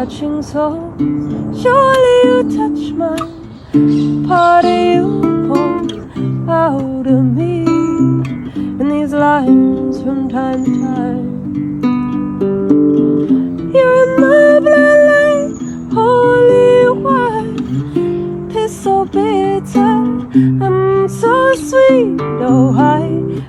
touching souls. Surely you touch mine, part of you pour out of me in these lines from time to time. You're in my bloodline, holy wine. Taste so bitter and so sweet. Oh, I